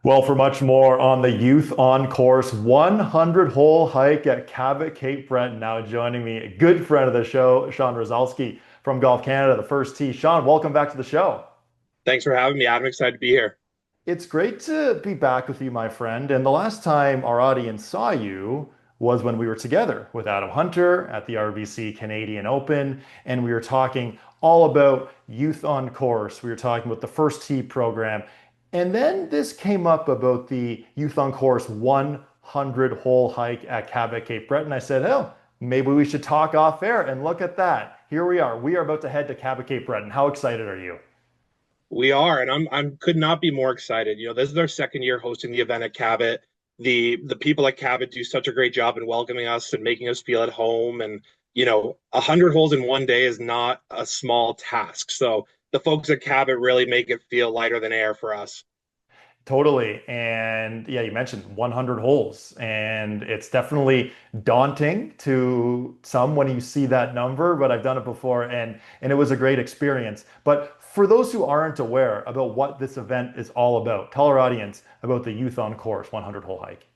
Well, for much more on the Youth on Course 100 hole hike at Cabot, Cape Breton. Now joining me, a good friend of the show, Sean Reczulski from Golf Canada, the first tee. Sean, welcome back to the show. Thanks for having me. I'm excited to be here. It's great to be back with you, my friend. And the last time our audience saw you was when we were together with Adam Hunter at the RBC Canadian Open, and we were talking all about youth on course. We were talking about the first tee program. And then this came up about the youth on course 100 hole hike at Cabot, Cape Breton. I said, oh, maybe we should talk off air. And look at that. Here we are. We are about to head to Cabot, Cape Breton. How excited are you? We are, and I'm could not be more excited. This is our second year hosting the event at Cabot. The people at Cabot do such a great job in welcoming us and making us feel at home. And 100 holes in one day is not a small task. So the folks at Cabot really make it feel lighter than air for us. Totally. And yeah, you mentioned 100 holes, and it's definitely daunting to some when you see that number, but I've done it before and it was a great experience. But for those who aren't aware about what this event is all about, tell our audience about the Youth on Course 100 hole hike.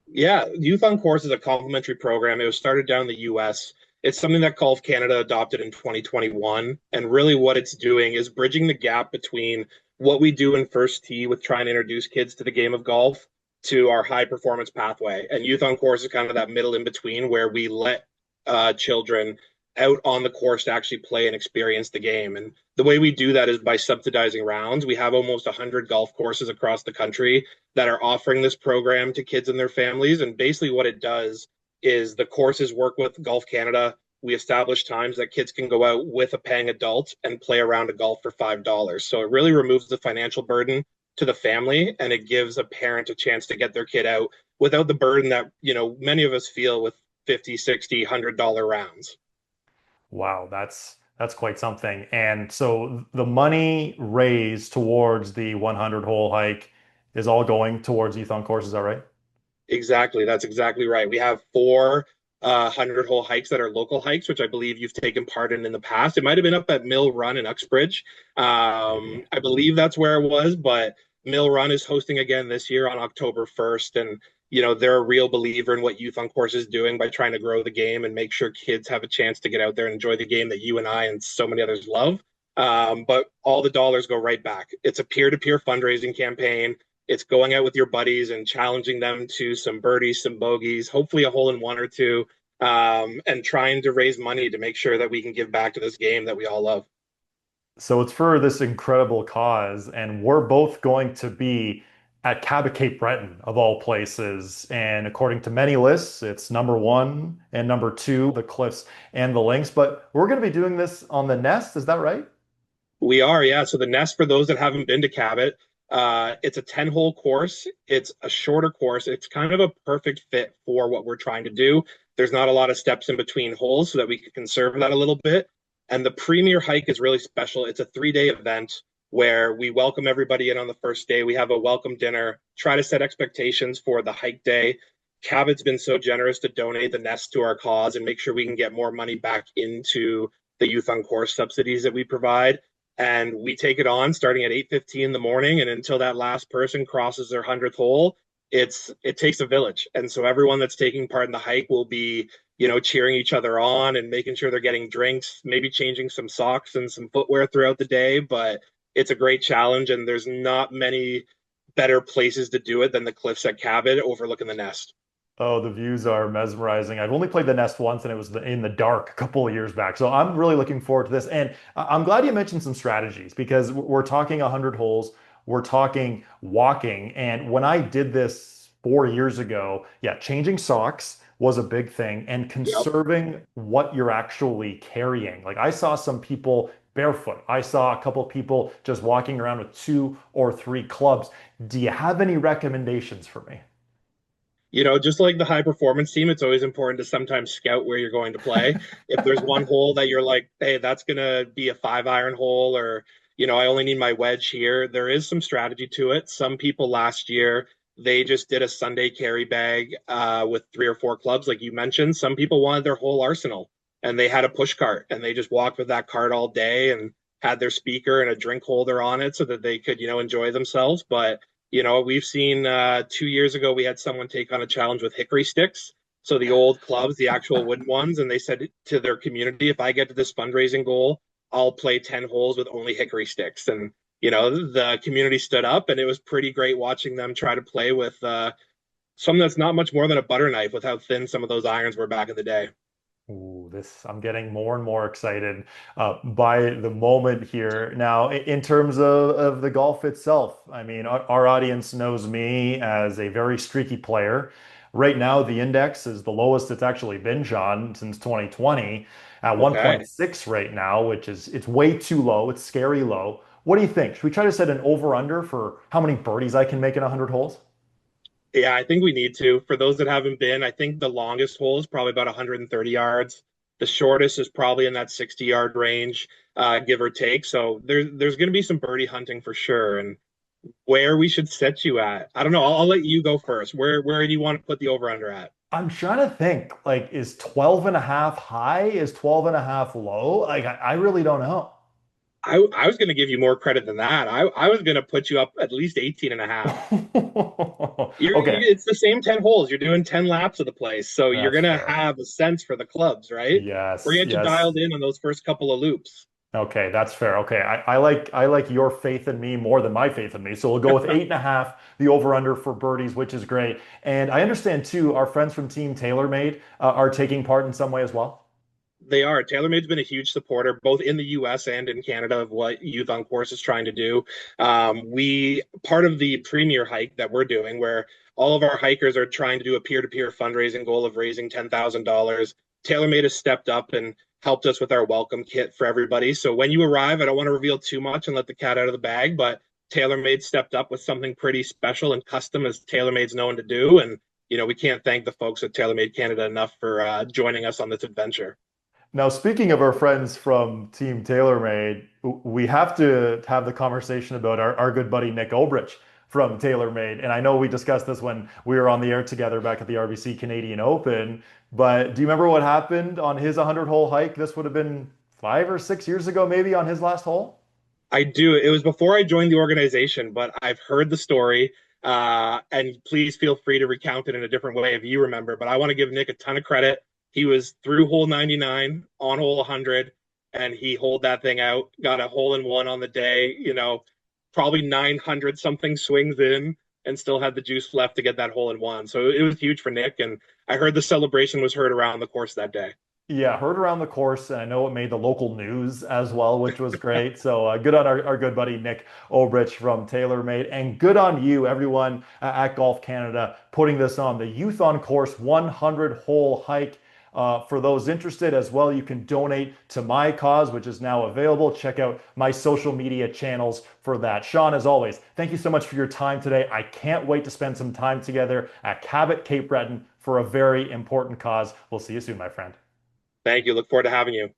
Yeah, Youth on Course is a complimentary program. It was started down in the US. It's something that Golf Canada adopted in 2021. And really, what it's doing is bridging the gap between what we do in first tee with trying to introduce kids to the game of golf to our high performance pathway. And Youth on Course is kind of that middle in between where we let children out on the course to actually play and experience the game. And the way we do that is by subsidizing rounds. We have almost 100 golf courses across the country that are offering this program to kids and their families. And basically, what it does is the courses work with Golf Canada. We establish times that kids can go out with a paying adult and play a round of golf for $5. So it really removes the financial burden to the family, and it gives a parent a chance to get their kid out without the burden that many of us feel with 50, 60, $100 rounds. Wow, that's quite something. And so the money raised towards the 100 hole hike is all going towards Youth on Course, is that right? Exactly. That's exactly right. We have four 100 hole hikes that are local hikes, which I believe you've taken part in the past. It might have been up at Mill Run in Uxbridge. Maybe. I believe that's where it was, but Mill Run is hosting again this year on October 1st. And, they're a real believer in what Youth on Course is doing by trying to grow the game and make sure kids have a chance to get out there and enjoy the game that you and I and so many others love. But all the dollars go right back. It's a peer to peer fundraising campaign. It's going out with your buddies and challenging them to some birdies, some bogeys, hopefully a hole in one or two, and trying to raise money to make sure that we can give back to this game that we all love. So it's for this incredible cause, and we're both going to be at Cabot Cape Breton of all places. And according to many lists, it's number one and number two, the Cliffs and the Links. But we're going to be doing this on the Nest, is that right? We are, yeah. So the Nest, for those that haven't been to Cabot, it's a 10-hole course. It's a shorter course. It's kind of a perfect fit for what we're trying to do. There's not a lot of steps in between holes so that we can conserve that a little bit. And the premier hike is really special. It's a 3-day event where we welcome everybody in on the first day. We have a welcome dinner, try to set expectations for the hike day. Cabot's been so generous to donate the Nest to our cause and make sure we can get more money back into the Youth on Course subsidies that we provide. And we take it on starting at 8:15 in the morning, and until that last person crosses their 100th hole, it takes a village. And so everyone that's taking part in the hike will be cheering each other on and making sure they're getting drinks, maybe changing some socks and some footwear throughout the day. But it's a great challenge, and there's not many better places to do it than the cliffs at Cabot overlooking the Nest. Oh, the views are mesmerizing. I've only played the Nest once, and it was in the dark a couple of years back. So I'm really looking forward to this. And I'm glad you mentioned some strategies because we're talking 100 holes, we're talking walking. And when I did this 4 years ago, yeah, changing socks was a big thing and Yep. conserving what you're actually carrying. Like I saw some people barefoot. I saw a couple of people just walking around with two or three clubs. Do you have any recommendations for me? Just like the high performance team, it's always important to sometimes scout where you're going to play. If there's one hole that you're like, hey, that's going to be a 5 iron hole, or, I only need my wedge here, there is some strategy to it. Some people last year, they just did a Sunday carry bag with 3 or 4 clubs, like you mentioned. Some people wanted their whole arsenal and they had a push cart and they just walked with that cart all day and had their speaker and a drink holder on it so that they could, enjoy themselves. But We've seen 2 years ago we had someone take on a challenge with hickory sticks. So the old clubs, the actual wooden ones, and they said to their community, if I get to this fundraising goal, I'll play 10 holes with only hickory sticks. And the community stood up, and it was pretty great watching them try to play with something that's not much more than a butter knife with how thin some of those irons were back in the day. Ooh, I'm getting more and more excited by the moment here. Now, in terms of the golf itself, I mean, our audience knows me as a very streaky player. Right now, the index is the lowest it's actually been, Sean, since 2020 at Okay. 1.6 right now, which is it's way too low. It's scary low. What do you think? Should we try to set an over-under for how many birdies I can make in 100 holes? Yeah, I think we need to. For those that haven't been, I think the longest hole is probably about 130 yards. The shortest is probably in that 60-yard range, give or take. So there's going to be some birdie hunting for sure. And where we should set you at, I don't know. I'll let you go first. Where do you want to put the over under at? I'm trying to think, like, is 12 and a half high? Is 12 and a half low? Like, I really don't know. I was going to give you more credit than that. I was going to put you up at least 18 and a half. Okay, It's the same 10 holes. You're doing 10 laps of the place. So you're that's going to fair. have a sense for the clubs, right? We're Yes, going to get you yes. dialed in on those first couple of loops. Okay, that's fair. Okay, I like your faith in me more than my faith in me. So we'll go with 8.5, the over/under for birdies, which is great. And I understand too, our friends from Team TaylorMade are taking part in some way as well. They are. TaylorMade's been a huge supporter, both in the US and in Canada, of what Youth on Course is trying to do. We part of the premier hike that we're doing, where all of our hikers are trying to do a peer-to-peer fundraising goal of raising $10,000. TaylorMade has stepped up and helped us with our welcome kit for everybody. So when you arrive, I don't want to reveal too much and let the cat out of the bag, but TaylorMade stepped up with something pretty special and custom, as TaylorMade's known to do. And we can't thank the folks at TaylorMade Canada enough for joining us on this adventure. Now, speaking of our friends from Team TaylorMade, we have to have the conversation about our good buddy Nick Obrich from TaylorMade. And I know we discussed this when we were on the air together back at the RBC Canadian Open, but do you remember what happened on his 100-hole hike? This would have been 5 or 6 years ago, maybe on his last hole. I do. It was before I joined the organization, but I've heard the story. And please feel free to recount it in a different way if you remember. But I want to give Nick a ton of credit. He was through hole 99 on hole 100, and he holed that thing out, got a hole in one on the day, probably 900 something swings in, and still had the juice left to get that hole in one. So it was huge for Nick. And I heard the celebration was heard around the course that day. Yeah, heard around the course, and I know it made the local news as well, which was great. So good on our good buddy Nick Obrich from TaylorMade, and good on you, everyone at Golf Canada, putting this on the Youth on Course 100-hole hike. For those interested as well, you can donate to my cause, which is now available. Check out my social media channels for that. Sean, as always, thank you so much for your time today. I can't wait to spend some time together at Cabot, Cape Breton for a very important cause. We'll see you soon, my friend. Thank you. Look forward to having you.